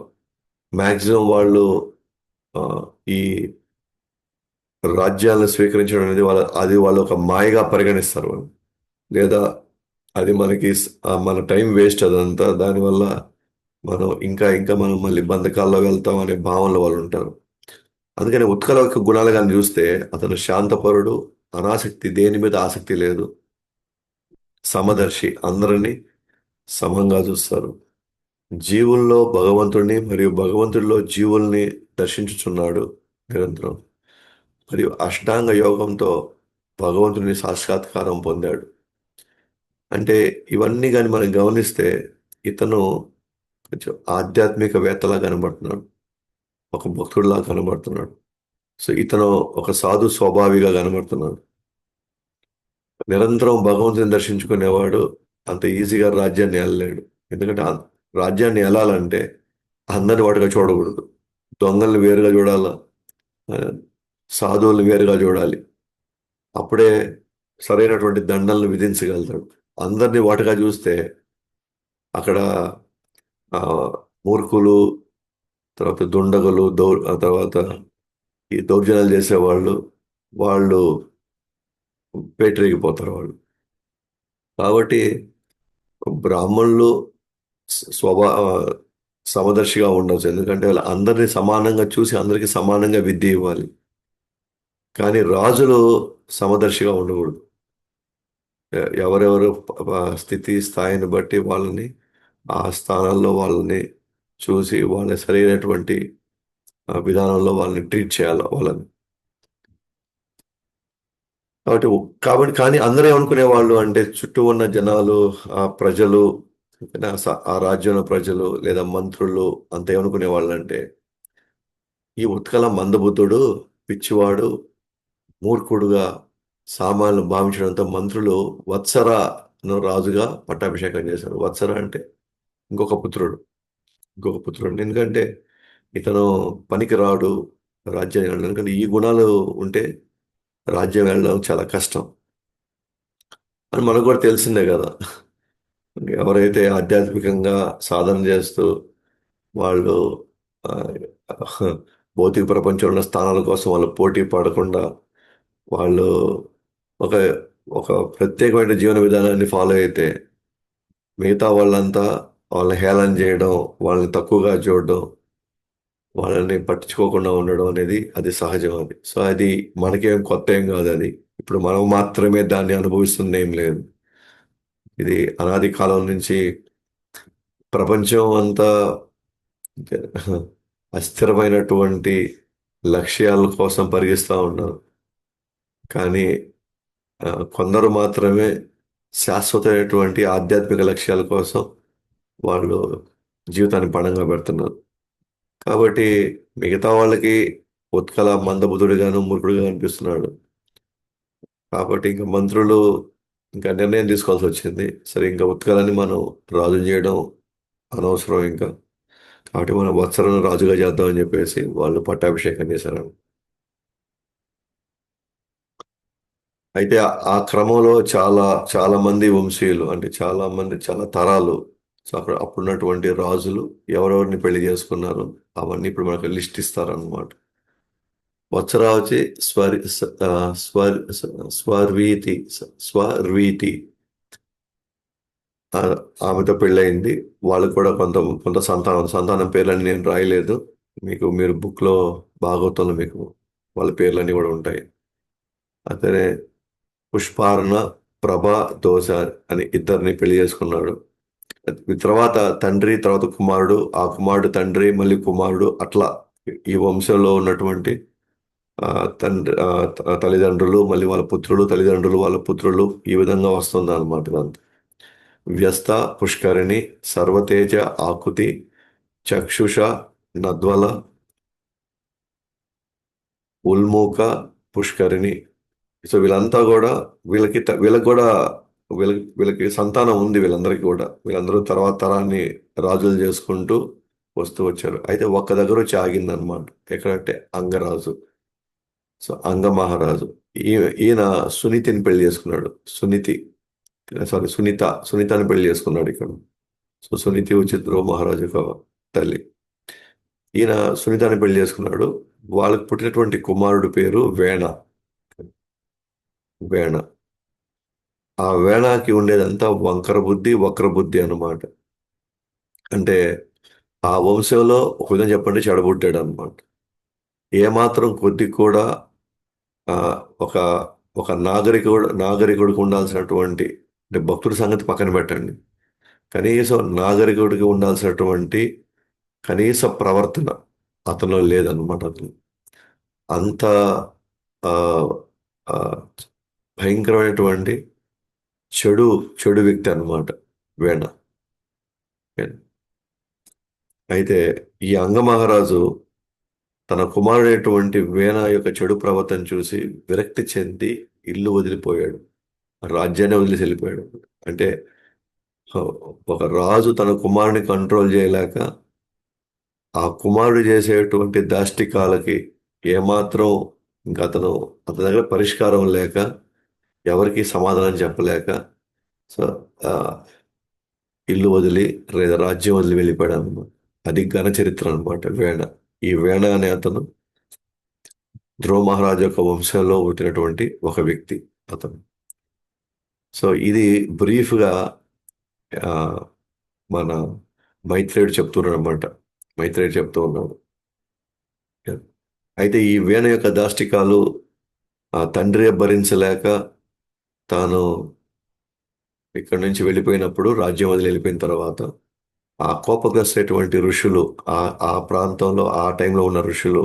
మ్యాక్సిమం వాళ్ళు ఆ, ఈ రాజ్యాలను స్వీకరించడం అనేది వాళ్ళు ఒక మాయగా పరిగణిస్తారు వాళ్ళు. లేదా అది మన టైం వేస్ట్ అదంతా. దానివల్ల మనం ఇంకా ఇంకా మనం మళ్ళీ బంధకాల్లో వెళ్తాం అనే భావనలో వాళ్ళు ఉంటారు. అందుకని ఉత్కల యొక్క గుణాలు కానీ చూస్తే అతను శాంతపరుడు, అనాసక్తి, దేని మీద ఆసక్తి లేదు, సమదర్శి, అందరినీ సమంగా చూస్తారు, జీవుల్లో భగవంతుడిని మరియు భగవంతుడిలో జీవుల్ని దర్శించుచున్నాడు నిరంతరం, మరియు అష్టాంగ యోగంతో భగవంతుని సాక్షాత్కారం పొందాడు. అంటే ఇవన్నీ కానీ మనం గమనిస్తే ఇతను కొంచెం ఆధ్యాత్మికవేత్తలా కనబడుతున్నాడు, ఒక భక్తుడిలా కనబడుతున్నాడు. సో ఇతను ఒక సాధు స్వభావిగా కనబడుతున్నాడు. నిరంతరం భగవంతుని దర్శించుకునేవాడు అంత ఈజీగా రాజ్యాన్ని వెళ్ళలేడు. ఎందుకంటే రాజ్యాన్ని వెళ్ళాలంటే అందరిని వాటిగా చూడకూడదు, దొంగల్ని వేరుగా చూడాలా, సాధువులు వేరుగా చూడాలి. అప్పుడే సరైనటువంటి దండనలు విధించగలుగుతాడు. అందరినీ ఒకటిగా చూస్తే అక్కడ ఆ, మూర్ఖులు, తర్వాత దుండగులు, ఆ తర్వాత ఈ దౌర్జన్యాలు చేసేవాళ్ళు, వాళ్ళు పేటరేగిపోతారు వాళ్ళు. కాబట్టి బ్రాహ్మణులు స్వభా సమదర్శిగా ఉండొచ్చు, ఎందుకంటే వాళ్ళు అందరినీ సమానంగా చూసి అందరికీ సమానంగా విద్య ఇవ్వాలి. కానీ రాజులు సమదర్శిగా ఉండకూడదు. ఎవరెవరు స్థితి స్థాయిని బట్టి వాళ్ళని ఆ స్థానాల్లో వాళ్ళని చూసి వాళ్ళ సరైనటువంటి విధానంలో వాళ్ళని ట్రీట్ చేయాలి వాళ్ళని. కాబట్టి కానీ అందరూ ఏమనుకునే వాళ్ళు అంటే చుట్టూ ఉన్న జనాలు, ఆ ప్రజలు, ఆ రాజ్యంలో ప్రజలు లేదా మంత్రులు అంత ఏమనుకునే వాళ్ళు అంటే ఈ ఉత్కల మందబుద్ధుడు, పిచ్చివాడు, మూర్ఖుడుగా సామాన్లు భావించడంతో మంత్రులు వత్సరను రాజుగా పట్టాభిషేకం చేశారు. వత్సర అంటే ఇంకొక పుత్రుడు, ఇంకొక పుత్రుడు. ఎందుకంటే ఇతను పనికి రాడు రాజ్యం వెళ్ళడం. ఎందుకంటే ఈ గుణాలు ఉంటే రాజ్యం వెళ్ళడం చాలా కష్టం అని మనకు కూడా తెలిసిందే కదా. ఎవరైతే ఆధ్యాత్మికంగా సాధన చేస్తూ వాళ్ళు ఆ, భౌతిక ప్రపంచంలో ఉన్న స్థానాల కోసం వాళ్ళు పోటీ పడకుండా వాళ్ళు ఒక ఒక ప్రత్యేకమైన జీవన విధానాన్ని ఫాలో అయితే మిగతా వాళ్ళంతా వాళ్ళని హేళన చేయడం, వాళ్ళని తక్కువగా చూడడం, వాళ్ళని పట్టించుకోకుండా ఉండడం అనేది అది సహజం. అది సో అది మనకేం కొత్త ఏం కాదు. అది ఇప్పుడు మనం మాత్రమే దాన్ని అనుభవిస్తుంది ఏం లేదు. ఇది అనాది కాలం నుంచి ప్రపంచం అంతా అస్థిరమైనటువంటి లక్ష్యాల కోసం పరిగిస్తూ ఉన్నారు. కానీ కొందరు మాత్రమే శాశ్వతమైనటువంటి ఆధ్యాత్మిక లక్ష్యాల కోసం వాళ్ళు జీవితాన్ని పణంగా పెడుతున్నారు. కాబట్టి మిగతా వాళ్ళకి ఉత్కల మందబుద్ధుడిగాను మూర్ఖుడిగా అనిపిస్తున్నాడు. కాబట్టి ఇంకా మంత్రులు ఇంకా నిర్ణయం తీసుకోవాల్సి వచ్చింది. సరే, ఇంకా ఉత్కలని మనం రాజు చేయడం అనవసరం ఇంకా. కాబట్టి మనం వత్సలను రాజుగా చేద్దామని చెప్పేసి వాళ్ళు పట్టాభిషేకం చేశారు. అయితే ఆ క్రమంలో చాలా చాలా మంది వంశీయులు, అంటే చాలా మంది, చాలా తరాలు, సో అక్కడ అప్పుడున్నటువంటి రాజులు ఎవరెవరిని పెళ్లి చేసుకున్నారు అవన్నీ ఇప్పుడు మనకు లిస్ట్ ఇస్తారనమాట. వత్సరా వచ్చి స్వర్వీతి స్వర్వీతి ఆ, ఆమెతో పెళ్ళయింది. వాళ్ళకు కూడా కొంత కొంత సంతానం పేర్లని నేను రాయలేదు. మీరు బుక్లో భాగవతంలో మీకు వాళ్ళ పేర్లన్నీ కూడా ఉంటాయి. అతనే పుష్పార్ణ, ప్రభ, దోష అని ఇద్దరిని పెళ్లి చేసుకున్నాడు. తర్వాత తండ్రి, తర్వాత కుమారుడు, ఆ కుమారుడు తండ్రి, మళ్ళీ కుమారుడు, అట్లా ఈ వంశంలో ఉన్నటువంటి ఆ, తండ్రి తల్లిదండ్రులు, మళ్ళీ వాళ్ళ పుత్రులు, తల్లిదండ్రులు, వాళ్ళ పుత్రులు, ఈ విధంగా వస్తుంది అనమాట ఇదంతా. వ్యస్త, పుష్కరిణి, సర్వతేజ, ఆకుతి, చక్షుష, నద్వల, ఉల్మూక, పుష్కరిణి. సో వీళ్ళంతా కూడా వీళ్ళకి కూడా వీళ్ళకి సంతానం ఉంది. వీళ్ళందరికీ కూడా వీళ్ళందరూ తర్వాత తరాన్ని రాజులు చేసుకుంటూ వస్తూ వచ్చారు. అయితే ఒక్క దగ్గర వచ్చి ఆగిందనమాట. ఎక్కడంటే అంగరాజు. సో అంగ మహారాజు ఈయన సునీతిని పెళ్లి చేసుకున్నాడు. సునీతని పెళ్లి చేసుకున్నాడు ఇక్కడ. సో సునీతి వచ్చి ధ్రువ మహారాజు యొక్క తల్లి. ఈయన సునీతని పెళ్లి చేసుకున్నాడు. వాళ్ళకి పుట్టినటువంటి కుమారుడు పేరు వేణ. వేణ. ఆ వేణాకి ఉండేదంతా వంకర బుద్ధి, వక్ర బుద్ధి అన్నమాట. అంటే ఆ వంశంలో ఒక విధంగా చెప్పండి చెడబుట్టాడు అనమాట. ఏమాత్రం కొద్ది కూడా ఆ, ఒక ఒక నాగరికుడికి ఉండాల్సినటువంటి, అంటే భక్తుడి సంగతి పక్కన పెట్టండి, కనీసం నాగరికుడికి ఉండాల్సినటువంటి కనీస ప్రవర్తన అతనిలో లేదన్నమాట. అతను అంత ఆ, ఆ, భయంకరమైనటువంటి చెడు చెడు వ్యక్తి అన్నమాట వేణ. అయితే ఈ అంగమహారాజు తన కుమారుడైనటువంటి వేణ యొక్క చెడు ప్రవర్తన చూసి విరక్తి చెంది ఇల్లు వదిలిపోయాడు. రాజ్యాన్ని వదిలేసి వెళ్ళిపోయాడు. అంటే ఒక రాజు తన కుమారుని కంట్రోల్ చేయలేక ఆ కుమారుడు చేసేటువంటి దాష్టికాలకి ఏమాత్రం ఇంకా అతని దగ్గర పరిష్కారం లేక, ఎవరికి సమాధానం చెప్పలేక, సో ఆ, ఇల్లు వదిలి లేదా రాజ్యం వదిలి వెళ్ళిపోయాడు అనమాట. అది ఘన చరిత్ర అనమాట వేణ. ఈ వేణ అనే అతను ధ్రువ మహారాజు యొక్క వంశంలో పుట్టినటువంటి ఒక వ్యక్తి అతను. సో ఇది బ్రీఫ్గా మన మైత్రేయుడు చెప్తున్నాడు అనమాట. మైత్రేయుడు చెప్తూ ఉన్నాడు. అయితే ఈ వీణ యొక్క దాష్టికాలు ఆ తండ్రి భరించలేక తాను ఇక్కడి నుంచి వెళ్ళిపోయినప్పుడు, రాజ్యం వదిలి వెళ్ళిపోయిన తర్వాత ఆ కోపగ్రస్తమైనటువంటి ఋషులు, ఆ ఆ ప్రాంతంలో ఆ టైంలో ఉన్న ఋషులు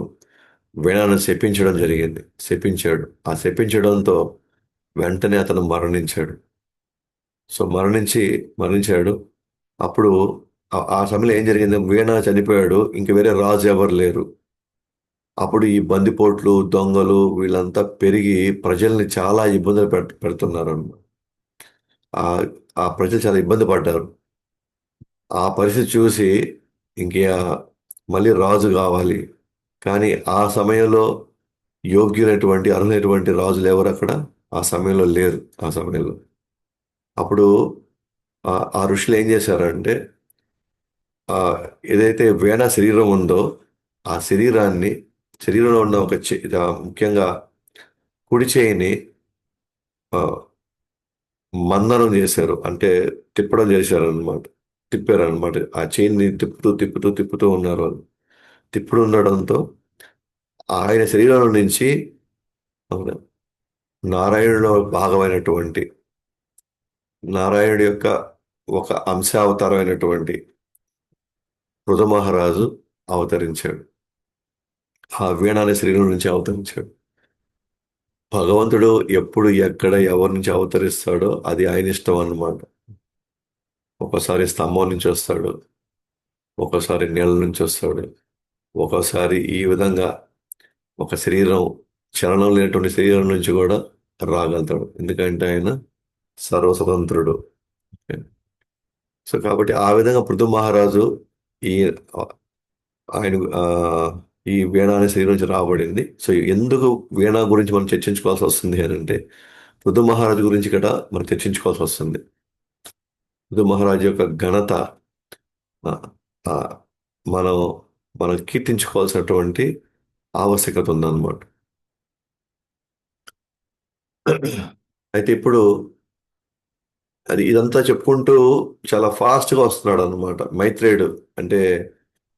వీణను శపించడం జరిగింది. శపించాడు. ఆ శపించడంతో వెంటనే అతను మరణించాడు. సో మరణించాడు. అప్పుడు ఆ సమయంలో ఏం జరిగింది, వీణ చనిపోయాడు, ఇంక వేరే రాజు ఎవరు లేరు. అప్పుడు ఈ బందిపోట్లు, దొంగలు వీళ్ళంతా పెరిగి ప్రజల్ని చాలా ఇబ్బందులు పెడుతున్నారు అన్నమాట. ఆ ఆ ప్రజలు చాలా ఇబ్బంది పడ్డారు. ఆ పరిస్థితి చూసి ఇంకే మళ్ళీ రాజు కావాలి. కానీ ఆ సమయంలో యోగ్యులైనటువంటి అర్హులైనటువంటి రాజులు ఎవరు అక్కడ ఆ సమయంలో లేరు. ఆ సమయంలో అప్పుడు ఆ ఋషులు ఏం చేశారంటే, ఆ ఏదైతే వీణ శరీరం ఉందో ఆ శరీరంలో ఉన్న ముఖ్యంగా కుడి చేయిని ఆ, మందనం చేశారు. అంటే తిప్పడం చేశారు అనమాట. తిప్పారు అనమాట. ఆ చైన్ని తిప్పుతూ ఉన్నారు వాళ్ళు. తిప్పుడు ఉండడంతో ఆయన శరీరంలో నుంచి అవును, నారాయణులో భాగమైనటువంటి నారాయణుడి యొక్క ఒక అంశావతారమైనటువంటి పృథు మహారాజు అవతరించాడు. ఆ వీణ అనే శరీరం నుంచి అవతరించాడు. భగవంతుడు ఎప్పుడు ఎక్కడ ఎవరి నుంచి అవతరిస్తాడో అది ఆయన ఇష్టం అన్నమాట. ఒకసారి స్తంభం నుంచి వస్తాడు, ఒకసారి నీళ్ళ నుంచి వస్తాడు, ఒక్కోసారి ఈ విధంగా ఒక శరీరం, చలనం లేనటువంటి శరీరం నుంచి కూడా రాగలుగుతాడు. ఎందుకంటే ఆయన సర్వస్వతంత్రుడు. సో కాబట్టి ఆ విధంగా పృథు మహారాజు ఈ ఆయన ఈ వీణ అనే శరీరం నుంచి రాబడింది. సో ఎందుకు వీణ గురించి మనం చర్చించుకోవాల్సి వస్తుంది అని అంటే, పృథు మహారాజు గురించి కూడా మనం చర్చించుకోవాల్సి వస్తుంది. పృథు మహారాజు యొక్క ఘనత ఆ, ఆ, మనం మనం కీర్తించుకోవాల్సినటువంటి ఆవశ్యకత ఉందన్నమాట. అయితే ఇప్పుడు ఇదంతా చెప్పుకుంటూ చాలా ఫాస్ట్గా వస్తున్నాడు అనమాట మైత్రేయుడు. అంటే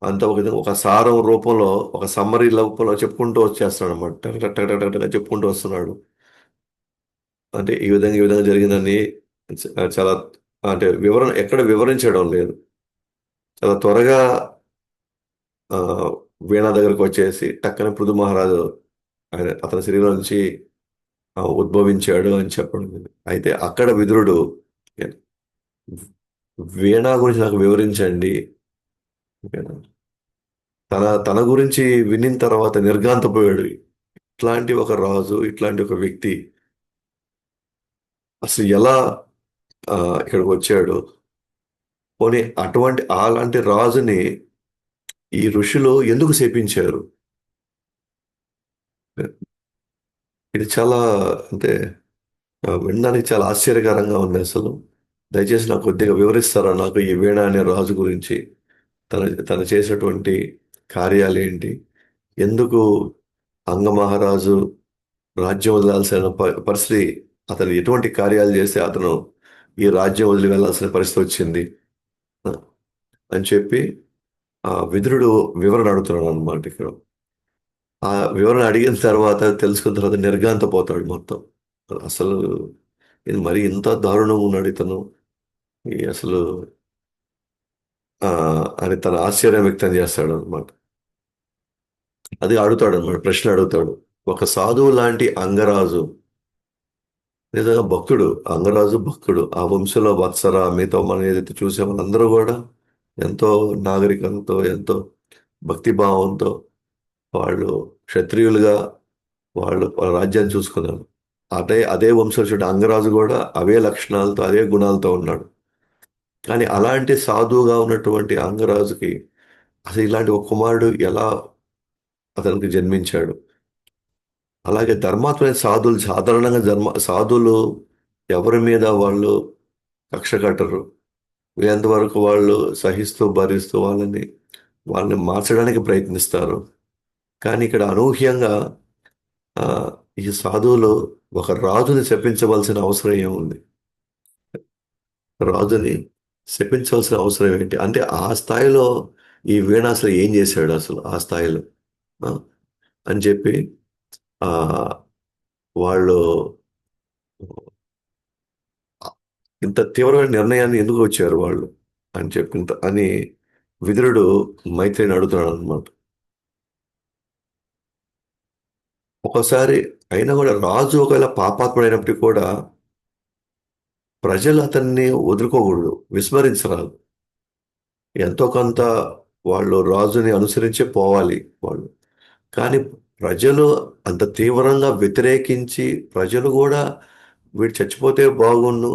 అంత ఒక సారం రూపంలో, ఒక సమ్మరీ రూపంలో చెప్పుకుంటూ వచ్చేస్తున్నాడు అనమాట. టక టక టక టక టక చెప్పుకుంటూ వస్తున్నాడు. అంటే ఈ విధంగా జరిగిందని చాలా, అంటే ఎక్కడ వివరించడం లేదు. చాలా త్వరగా ఆ, వీణా దగ్గరకు వచ్చేసి టక్కన పృథు మహారాజు అతని శరీరం నుంచి ఉద్భవించాడు అని చెప్పడం జరిగింది. అయితే అక్కడ విదురుడు వీణా గురించి నాకు వివరించండి. ఓకేనా? తన గురించి వినిన తర్వాత నిర్ఘాంతపోయాడు. ఇట్లాంటి ఒక రాజు, ఇట్లాంటి ఒక వ్యక్తి అసలు ఎలా ఇక్కడికి వచ్చాడు? పోనీ అలాంటి రాజుని ఈ ఋషులు ఎందుకు శపించారు? ఇది చాలా, అంటే వినడానికి చాలా ఆశ్చర్యకరంగా ఉంది అసలు. దయచేసి నాకు కొద్దిగా వివరిస్తారా నాకు ఈ వీణ అనే రాజు గురించి? తన తను చేసినటువంటి కార్యాలు ఏంటి? ఎందుకు అంగమహారాజు రాజ్యం వదిలాల్సిన పరిస్థితి, అతను ఎటువంటి కార్యాలు చేస్తే అతను ఈ రాజ్యం వదిలి వెళ్ళాల్సిన పరిస్థితి వచ్చింది ఆ, అని చెప్పి ఆ విదురుడు వివరణ అడుగుతున్నాడు అనమాట ఇక్కడ. ఆ వివరణ అడిగిన తర్వాత, తెలుసుకున్న తర్వాత నిర్ఘాంతపోతాడు మొత్తం. అసలు ఇది మరి ఇంత దారుణంగా ఉన్నాడు ఇతను, అసలు అని తన ఆశ్చర్యం వ్యక్తం చేస్తాడు అనమాట. అది అడుగుతాడు అనమాట, ప్రశ్న అడుగుతాడు. ఒక సాధువు లాంటి అంగరాజు, నిజంగా భక్తుడు, అంగరాజు భక్తుడు, ఆ వంశంలో వత్సర మిగతా మనం ఏదైతే చూసే వాళ్ళందరూ కూడా ఎంతో నాగరికంతో, ఎంతో భక్తిభావంతో వాళ్ళు క్షత్రియులుగా వాళ్ళ రాజ్యాన్ని చూసుకున్నారు. అదే వంశస్థుడు అంగరాజు కూడా అవే లక్షణాలతో, అదే గుణాలతో ఉన్నాడు. కానీ అలాంటి సాధువుగా ఉన్నటువంటి అంగరాజుకి అసలు ఇలాంటి ఒక కుమారుడు ఎలా అతనికి జన్మించాడు? అలాగే ధర్మాత్మైన సాధువులు సాధారణంగా సాధువులు ఎవరి మీద వాళ్ళు కక్ష కట్టరు. వీళ్ళంత వరకు వాళ్ళు సహిస్తూ భరిస్తూ వాళ్ళని మార్చడానికి ప్రయత్నిస్తారు. కానీ ఇక్కడ అనూహ్యంగా ఆ, ఈ సాధువులు ఒక రాజుని శపించవలసిన అవసరం ఏముంది? రాజుని శపించవలసిన అవసరం ఏంటి? అంటే ఆ స్థాయిలో ఈ వీణ అసలు ఏం చేశాడు అసలు ఆ స్థాయిలో? ఆ, అని చెప్పి ఆ వాళ్ళు ఇంత తీవ్రమైన నిర్ణయాన్ని ఎందుకు వచ్చారు వాళ్ళు అని చెప్పి అని విదురుడు మైత్రిని అడుగుతున్నాడు అనమాట. ఒకసారి అయినా కూడా రాజు ఒకవేళ పాపాత్ముడైనప్పటికీ కూడా ప్రజలు అతన్ని వదులుకోకూడదు, విస్మరించరాదు. ఎంతో కొంత వాళ్ళు రాజుని అనుసరించే పోవాలి వాళ్ళు. కానీ ప్రజలు అంత తీవ్రంగా వ్యతిరేకించి ప్రజలు కూడా వీడు చచ్చిపోతే బాగున్ను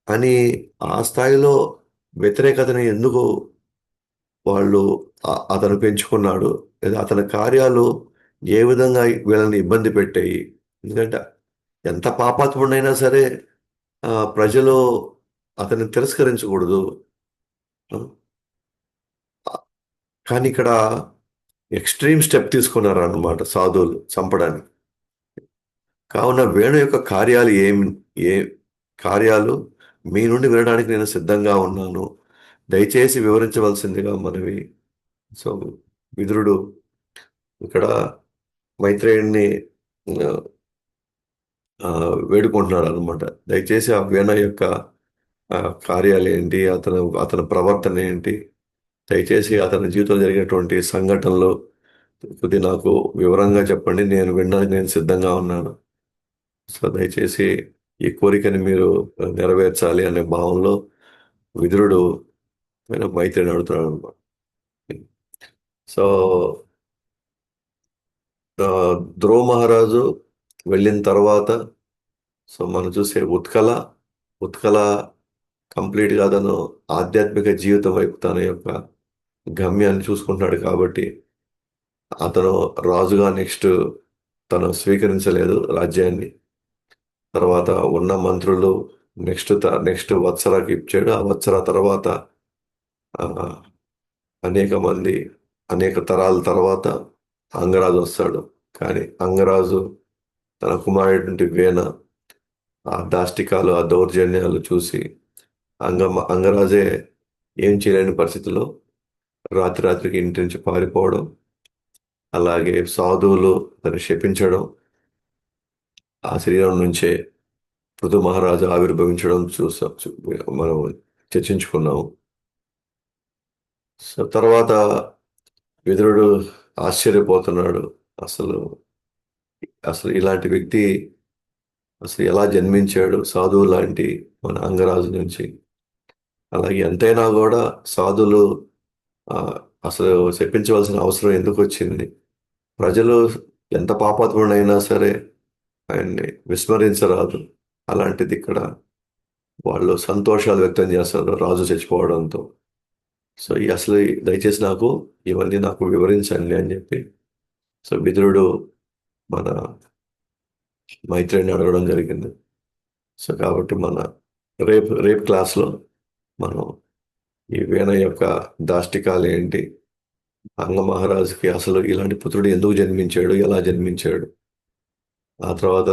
అని ఆ స్థాయిలో వ్యతిరేకతని ఎందుకు వాళ్ళు అతను పెంచుకున్నాడు, లేదా అతని కార్యాలు ఏ విధంగా వీళ్ళని ఇబ్బంది పెట్టాయి? ఎందుకంటే ఎంత పాపాత్ముడైనా సరే ప్రజలు అతన్ని తిరస్కరించకూడదు. ఆ, కానీ ఇక్కడ ఎక్స్ట్రీమ్ స్టెప్ తీసుకున్నారు అన్నమాట సాధువులు చంపడానికి. కావున వేణు యొక్క కార్యాలు ఏ కార్యాలు మీ నుండి వినడానికి నేను సిద్ధంగా ఉన్నాను, దయచేసి వివరించవలసిందిగా మనవి. సో విదురుడు ఇక్కడ మైత్రేయుడిని ఆ, ఆ, వేడుకుంటున్నాడు అనమాట. దయచేసి ఆ వీణ యొక్క ఆ, కార్యాలు ఏంటి, అతని ప్రవర్తన ఏంటి, దయచేసి అతని జీవితంలో జరిగినటువంటి సంఘటనలు కొద్ది నాకు వివరంగా చెప్పండి, నేను వినడానికి నేను సిద్ధంగా ఉన్నాను. సో దయచేసి ఈ కోరికని మీరు నెరవేర్చాలి అనే భావంలో విదురుడు మైత్రిని అడుగుతున్నాడు అనమాట. సో ఆ, ధ్రువ మహారాజు వెళ్ళిన తర్వాత సో మనం చూసే ఉత్కల కంప్లీట్గా అతను ఆధ్యాత్మిక జీవితం వైపు తన యొక్క గమ్యాన్ని చూసుకుంటున్నాడు కాబట్టి అతను రాజుగా నెక్స్ట్ తను స్వీకరించలేదు రాజ్యాన్ని. తర్వాత ఉన్న మంత్రులు నెక్స్ట్ వత్సరాకి ఇచ్చాడు. ఆ వత్సర తర్వాత ఆ, అనేక మంది అనేక తరాల తర్వాత అంగరాజు వస్తాడు. కానీ అంగరాజు తన కుమారుడి వేణ ఆ దాష్టికాలు ఆ దౌర్జన్యాలు చూసి అంగరాజే ఏం చేయలేని పరిస్థితిలో రాత్రికి ఇంటి నుంచి పారిపోవడం, అలాగే సాధువులు తను శపించడం, ఆ శరీరం నుంచే పృథు మహారాజు ఆవిర్భవించడం మనం చర్చించుకున్నాము. సో తర్వాత విదురుడు ఆశ్చర్యపోతున్నాడు. అసలు అసలు ఇలాంటి వ్యక్తి అసలు ఎలా జన్మించాడు సాధువు లాంటి మన అంగరాజు నుంచి? అలాగే ఎంతైనా కూడా సాధువులు ఆ, అసలు చెప్పించవలసిన అవసరం ఎందుకు వచ్చింది? ప్రజలు ఎంత పాపాత్ముడైనా సరే ఆయన్ని విస్మరించరాదు. అలాంటిది ఇక్కడ వాళ్ళు సంతోషాలు వ్యక్తం చేస్తారు రాజు చచ్చిపోవడంతో. సో దయచేసి ఇవన్నీ నాకు వివరించండి అని చెప్పి సో విదురుడు మన మైత్రిని అడగడం జరిగింది. సో కాబట్టి రేపు క్లాస్లో మనం ఈ వీణ యొక్క దాష్టికాలు ఏంటి, అంగ మహారాజుకి అసలు ఇలాంటి పుత్రుడు ఎందుకు జన్మించాడు, ఎలా జన్మించాడు, ఆ తర్వాత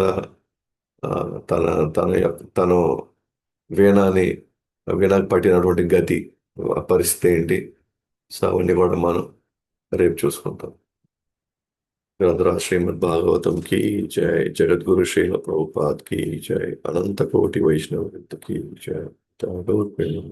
ఆ, తన తను వీణాని వీణాకి పట్టినటువంటి గతి, ఆ పరిస్థితి ఏంటి, సో అవన్నీ కూడా మనం రేపు చూసుకుంటాం. గ్రంథరాజ్ శ్రీమద్ భాగవతం की जय, जगद्गुरु श्रील प्रभुपाद की जय, अनंत कोटि वैष्णव की जय, टागोर प्रेम।